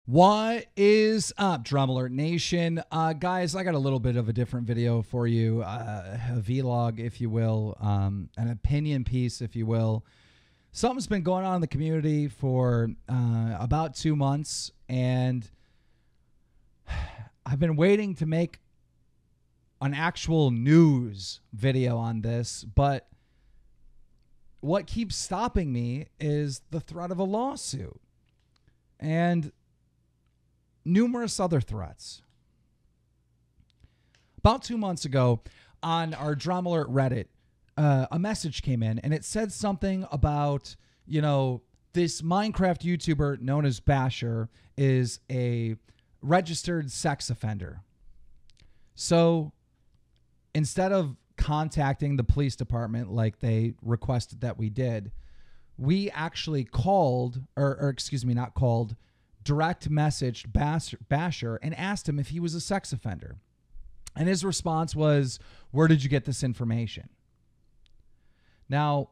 What is up, DramaAlert Nation? Guys, I got a little bit of a different video for you, a vlog, if you will, an opinion piece, if you will. Something's been going on in the community for about 2 months, and I've been waiting to make an actual news video on this, but what keeps stopping me is the threat of a lawsuit and numerous other threats. About 2 months ago on our DramaAlert Reddit, a message came in and it said something about, this Minecraft YouTuber known as Bashur is a registered sex offender. So instead of contacting the police department like they requested that we did, we actually called, not called, direct messaged Bashur and asked him if he was a sex offender. And his response was, "Where did you get this information?" Now,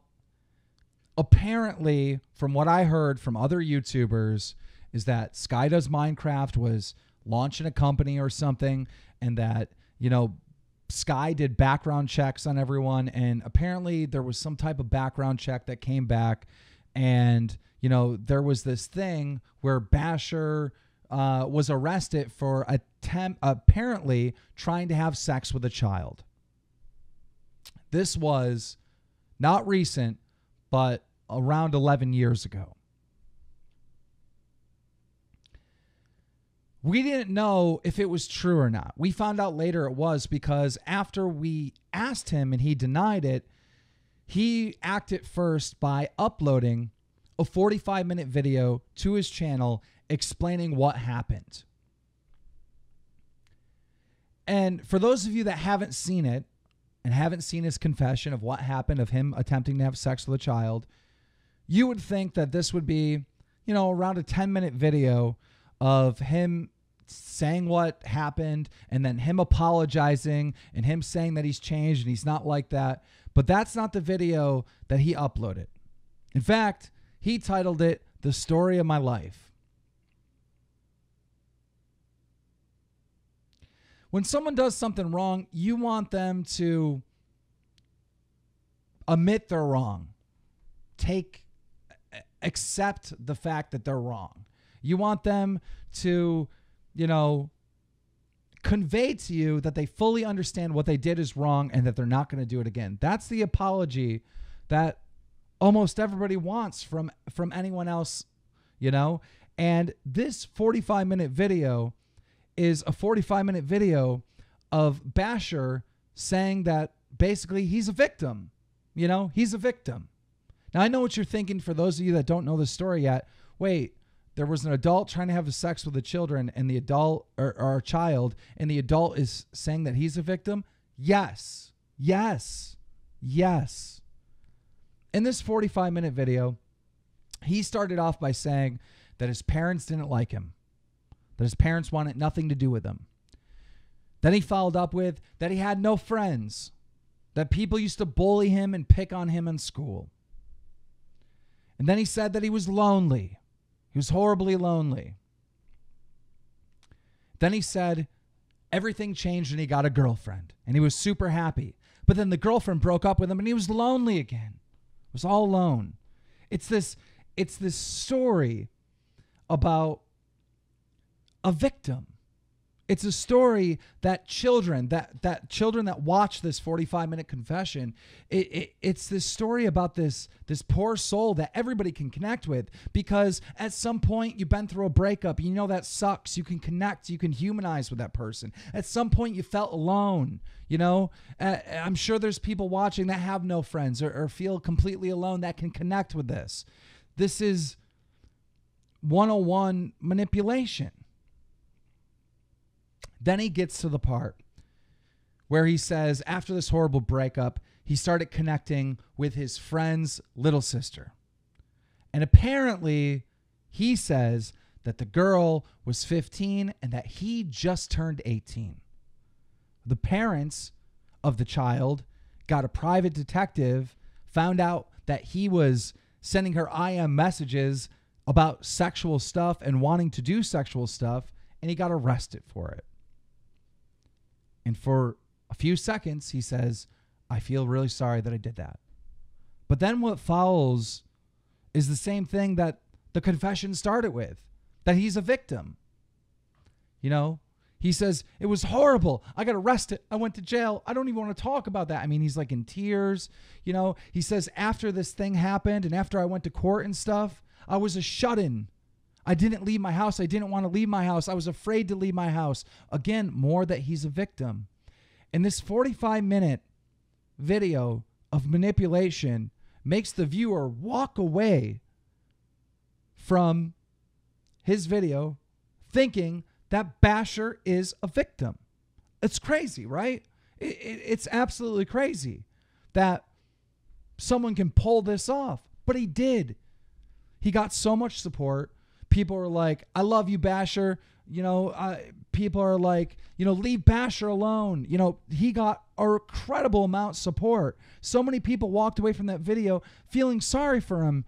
apparently, from what I heard from other YouTubers, is that Sky Does Minecraft was launching a company or something, and that, Sky did background checks on everyone, and apparently there was some type of background check that came back, and there was this thing where Bashur was arrested for apparently trying to have sex with a child. This was not recent, but around 11 years ago. We didn't know if it was true or not. We found out later it was, because after we asked him and he denied it, he acted first by uploading a 45-minute video to his channel explaining what happened. And for those of you that haven't seen it and haven't seen his confession of what happened, of him attempting to have sex with a child, you would think that this would be, around a 10-minute video of him saying what happened and then him apologizing and him saying that he's changed and he's not like that. But that's not the video that he uploaded. In fact, he titled it "The Story of My Life." When someone does something wrong, you want them to admit they're wrong. Accept the fact that they're wrong. You want them to, convey to you that they fully understand what they did is wrong and that they're not going to do it again. That's the apology that almost everybody wants from anyone else, And this 45-minute video is a 45-minute video of Bashur saying that basically he's a victim. He's a victim. Now, I know what you're thinking, for those of you that don't know the story yet. Wait, there was an adult trying to have sex with the children, and the adult or a child, and the adult is saying that he's a victim? Yes. Yes. Yes. In this 45-minute video, he started off by saying that his parents didn't like him, that his parents wanted nothing to do with him. Then he followed up with that he had no friends, that people used to bully him and pick on him in school. And then he said that he was lonely. He was horribly lonely. Then he said everything changed and he got a girlfriend and he was super happy. But then the girlfriend broke up with him and he was lonely again. He was all alone. It's this story about a victim. It's a story that children that watch this 45-minute confession, it's this story about this poor soul that everybody can connect with, because at some point you've been through a breakup. That sucks. You can connect. You can humanize with that person. At some point you felt alone. I'm sure there's people watching that have no friends or feel completely alone that can connect with this. This is 101 manipulation. Then he gets to the part where he says after this horrible breakup, he started connecting with his friend's little sister. And apparently he says that the girl was 15 and that he just turned 18. The parents of the child got a private detective, found out that he was sending her IM messages about sexual stuff and wanting to do sexual stuff, and he got arrested for it. And for a few seconds, he says, I feel really sorry that I did that. But then what follows is the same thing that the confession started with, that he's a victim. You know, he says, it was horrible. I got arrested. I went to jail. I don't even want to talk about that. I mean, he's like in tears. You know, he says, after this thing happened and after I went to court and stuff, I was a shut-in. I didn't leave my house. I didn't want to leave my house. I was afraid to leave my house. Again, more that he's a victim. And this 45-minute video of manipulation makes the viewer walk away from his video thinking that Bashur is a victim. It's crazy, right? It's absolutely crazy that someone can pull this off, but he did. He got so much support. People are like, I love you, Bashur. You know, people are like, you know, leave Bashur alone. You know, he got an incredible amount of support. So many people walked away from that video feeling sorry for him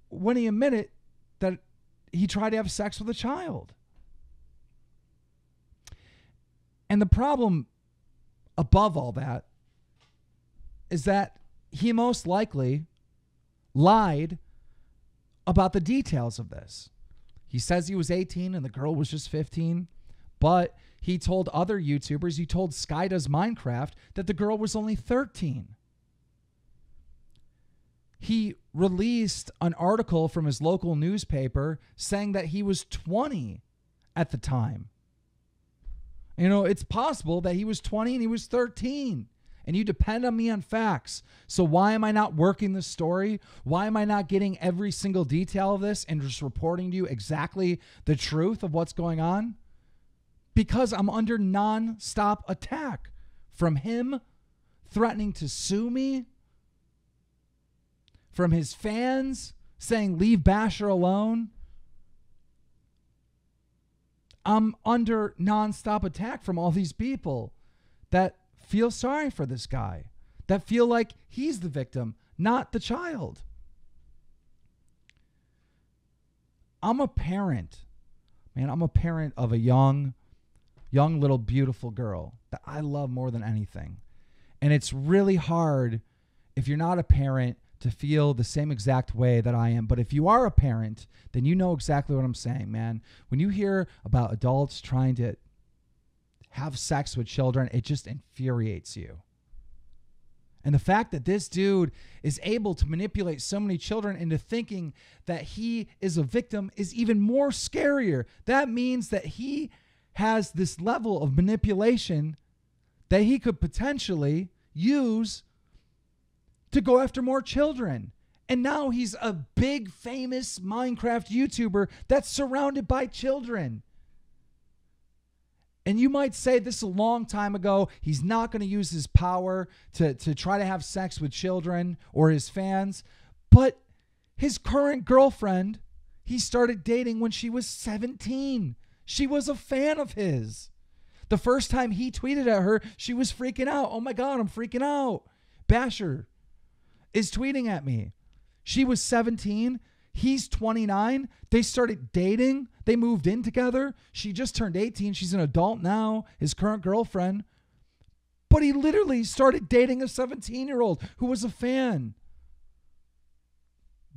when he admitted that he tried to have sex with a child. And the problem above all that is that he most likely lied about the details of this. He says he was 18 and the girl was just 15, but he told other YouTubers, he told Sky Does Minecraft, that the girl was only 13. He released an article from his local newspaper saying that he was 20 at the time. You know, it's possible that he was 20 and he was 13. And you depend on me on facts. So why am I not working this story? Why am I not getting every single detail of this and just reporting to you exactly the truth of what's going on? Because I'm under non-stop attack from him threatening to sue me, from his fans saying, leave Bashur alone. I'm under non-stop attack from all these people that feel sorry for this guy, that feel like he's the victim, not the child. I'm a parent, man. I'm a parent of a young little beautiful girl that I love more than anything. And it's really hard if you're not a parent to feel the same exact way that I am. But if you are a parent, then you know exactly what I'm saying, man. When you hear about adults trying to have sex with children, it just infuriates you. And the fact that this dude is able to manipulate so many children into thinking that he is a victim is even more scarier. That means that he has this level of manipulation that he could potentially use to go after more children. And now he's a big, famous Minecraft YouTuber that's surrounded by children. And you might say this a long time ago, he's not going to use his power to try to have sex with children or his fans. But his current girlfriend, he started dating when she was 17. She was a fan of his. The first time he tweeted at her, she was freaking out. Oh my God, I'm freaking out. Bashur is tweeting at me. She was 17. He's 29. They started dating. They moved in together. She just turned 18. She's an adult now, his current girlfriend. But he literally started dating a 17-year-old who was a fan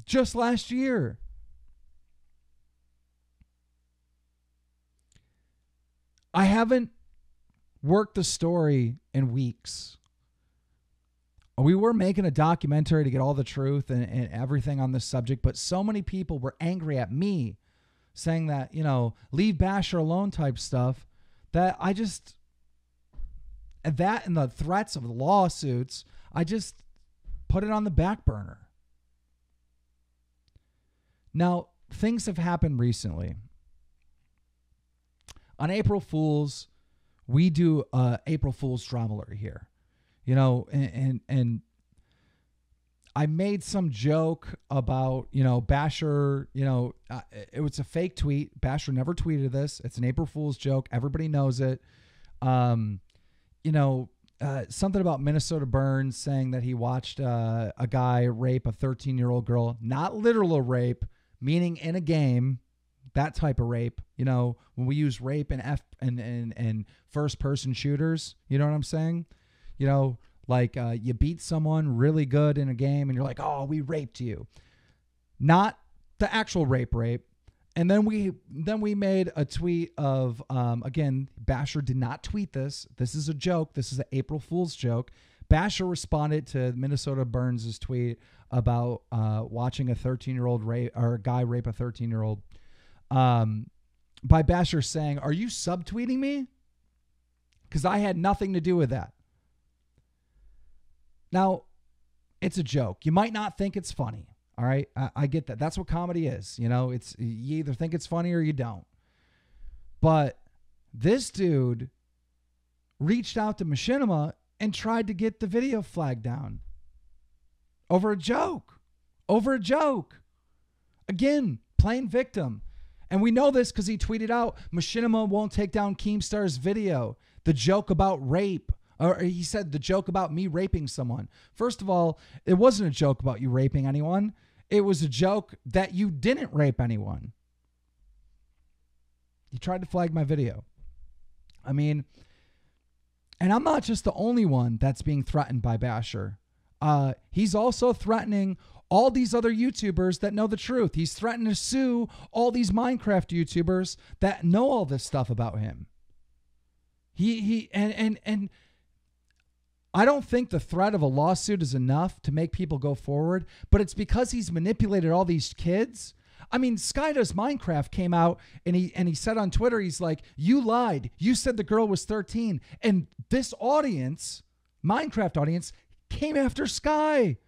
just last year. I haven't worked the story in weeks. We were making a documentary to get all the truth and everything on this subject, but so many people were angry at me saying that, you know, leave Bashur alone type stuff, that I just, that and the threats of the lawsuits, I just put it on the back burner. Now, things have happened recently. On April Fools, we do April Fools DramaAlert here. You know, and I made some joke about, you know, Bashur, you know, it was a fake tweet. Bashur never tweeted this. It's an April Fool's joke. Everybody knows it. You know, something about Minnesota Burns saying that he watched a guy rape a 13-year-old girl. Not literal rape, meaning in a game, that type of rape, you know, when we use rape and first person shooters, you know what I'm saying? You know, like you beat someone really good in a game and you're like, oh, we raped you. Not the actual rape. And then we made a tweet of, again, Bashur did not tweet this. This is a joke. This is an April Fool's joke. Bashur responded to Minnesota Burns' tweet about watching a 13-year-old rape or a guy rape a 13-year-old by Bashur saying, "Are you subtweeting me? Because I had nothing to do with that." Now, it's a joke. You might not think it's funny. All right. I get that. That's what comedy is. You know, it's you either think it's funny or you don't. But this dude reached out to Machinima and tried to get the video flag down over a joke. Again, playing victim. And we know this because he tweeted out, Machinima won't take down Keemstar's video. The joke about rape. Or he said the joke about me raping someone. First of all, it wasn't a joke about you raping anyone. It was a joke that you didn't rape anyone. He tried to flag my video. I mean, and I'm not just the only one that's being threatened by Bashur. He's also threatening all these other YouTubers that know the truth. He's threatening to sue all these Minecraft YouTubers that know all this stuff about him. And I don't think the threat of a lawsuit is enough to make people go forward, but it's because he's manipulated all these kids. I mean, Skydoes Minecraft came out and he said on Twitter, he's like, you lied. You said the girl was 13. And this audience, Minecraft audience, came after Sky.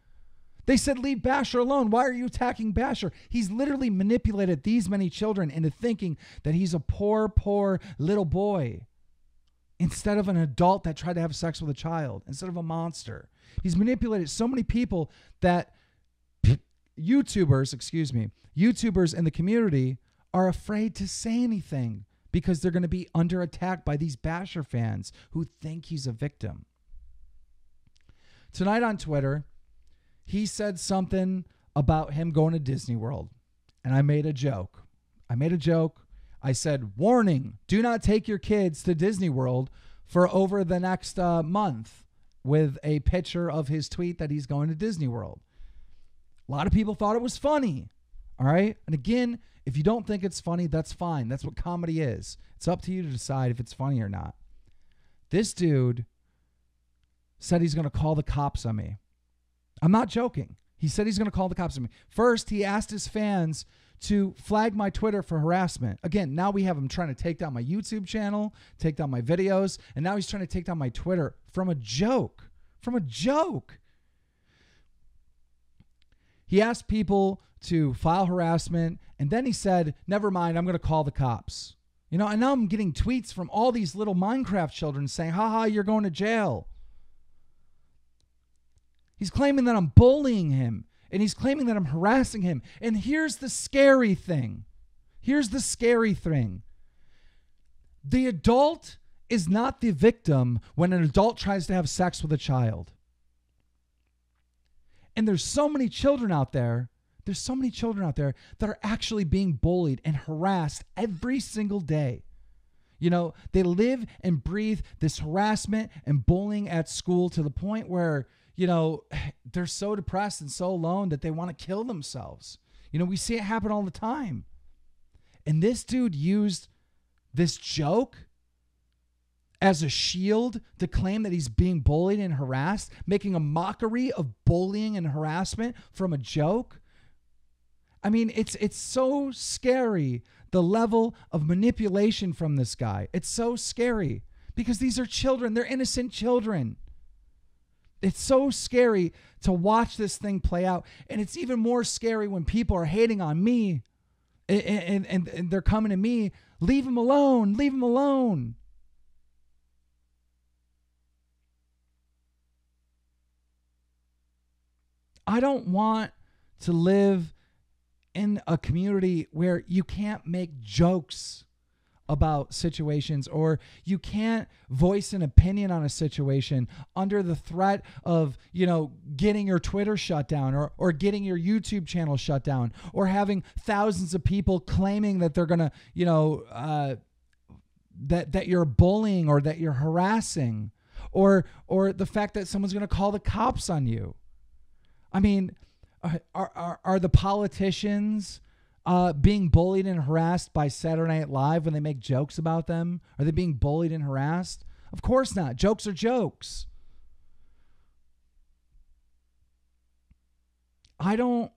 They said, leave Bashur alone. Why are you attacking Bashur? He's literally manipulated these many children into thinking that he's a poor little boy instead of an adult that tried to have sex with a child, instead of a monster. He's manipulated so many people that YouTubers in the community are afraid to say anything because they're going to be under attack by these Bashur fans who think he's a victim. Tonight on Twitter, he said something about him going to Disney World, and I made a joke. I said, warning, do not take your kids to Disney World for over the next month, with a picture of his tweet that he's going to Disney World. A lot of people thought it was funny. All right. And again, if you don't think it's funny, that's fine. That's what comedy is. It's up to you to decide if it's funny or not. This dude said he's going to call the cops on me. I'm not joking. He said he's going to call the cops on me. First, he asked his fans to flag my Twitter for harassment. Again, now we have him trying to take down my YouTube channel, take down my videos, and now he's trying to take down my Twitter from a joke. He asked people to file harassment, and then he said, never mind, I'm going to call the cops. You know, and now I'm getting tweets from all these little Minecraft children saying, haha, you're going to jail. He's claiming that I'm bullying him, and he's claiming that I'm harassing him. And here's the scary thing. The adult is not the victim when an adult tries to have sex with a child. And there's so many children out there that are actually being bullied and harassed every single day. You know, they live and breathe this harassment and bullying at school to the point where, you know, they're so depressed and so alone that they want to kill themselves. You know, we see it happen all the time. And this dude used this joke as a shield to claim that he's being bullied and harassed, making a mockery of bullying and harassment from a joke. I mean, it's so scary, the level of manipulation from this guy. It's so scary because these are children. They're innocent children. It's so scary to watch this thing play out. And it's even more scary when people are hating on me and they're coming to me, leave him alone, leave him alone. I don't want to live in a community where you can't make jokes about situations, or you can't voice an opinion on a situation under the threat of, getting your Twitter shut down or getting your YouTube channel shut down, or having thousands of people claiming that they're going to, that you're bullying or that you're harassing, or the fact that someone's going to call the cops on you. I mean, are the politicians being bullied and harassed by Saturday Night Live when they make jokes about them? Are they being bullied and harassed? Of course not. Jokes are jokes. I don't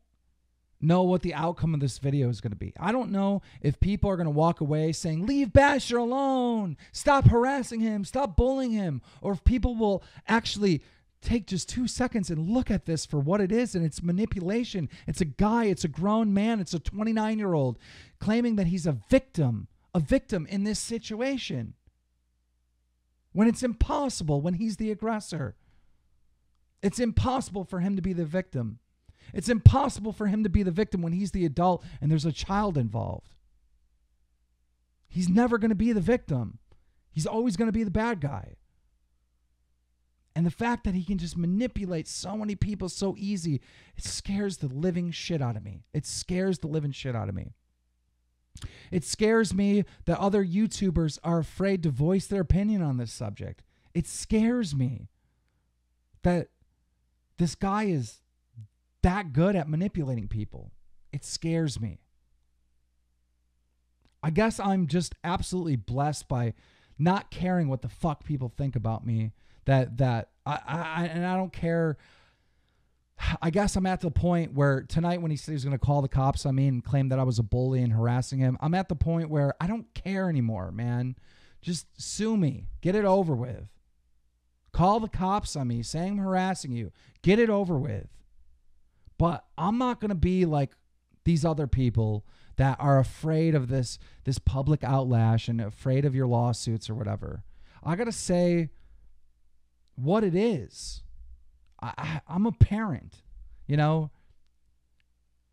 know what the outcome of this video is going to be. I don't know if people are going to walk away saying, leave Bashur alone, stop harassing him, stop bullying him, or if people will actually take just 2 seconds and look at this for what it is, and it's manipulation. It's a guy, it's a grown man, it's a 29-year-old claiming that he's a victim in this situation, when it's impossible, when he's the aggressor. It's impossible for him to be the victim. It's impossible for him to be the victim when he's the adult and there's a child involved. He's never going to be the victim. He's always going to be the bad guy. And the fact that he can just manipulate so many people so easy, it scares the living shit out of me. It scares the living shit out of me. It scares me that other YouTubers are afraid to voice their opinion on this subject. It scares me that this guy is that good at manipulating people. It scares me. I guess I'm just absolutely blessed by not caring what the fuck people think about me. That I don't care. I guess I'm at the point where tonight, when he said he was going to call the cops on me and claim that I was a bully and harassing him, I'm at the point where I don't care anymore, man. Just sue me. Get it over with. Call the cops on me saying I'm harassing you. Get it over with. But I'm not going to be like these other people that are afraid of this public outlash and afraid of your lawsuits or whatever. I got to say what it is. I'm a parent,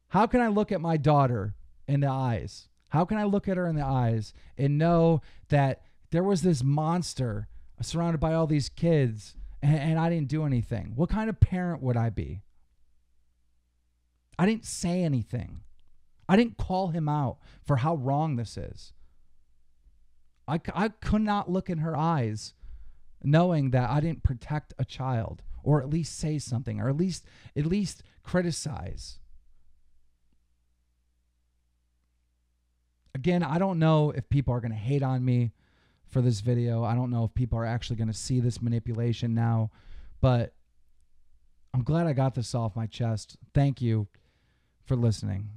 How can I look at my daughter in the eyes? How can I look at her in the eyes and know that there was this monster surrounded by all these kids and I didn't do anything? What kind of parent would I be? I didn't say anything. I didn't call him out for how wrong this is. I could not look in her eyes knowing that I didn't protect a child, or at least say something, or at least criticize. Again, I don't know if people are going to hate on me for this video. I don't know if people are actually going to see this manipulation now, but I'm glad I got this off my chest. Thank you for listening.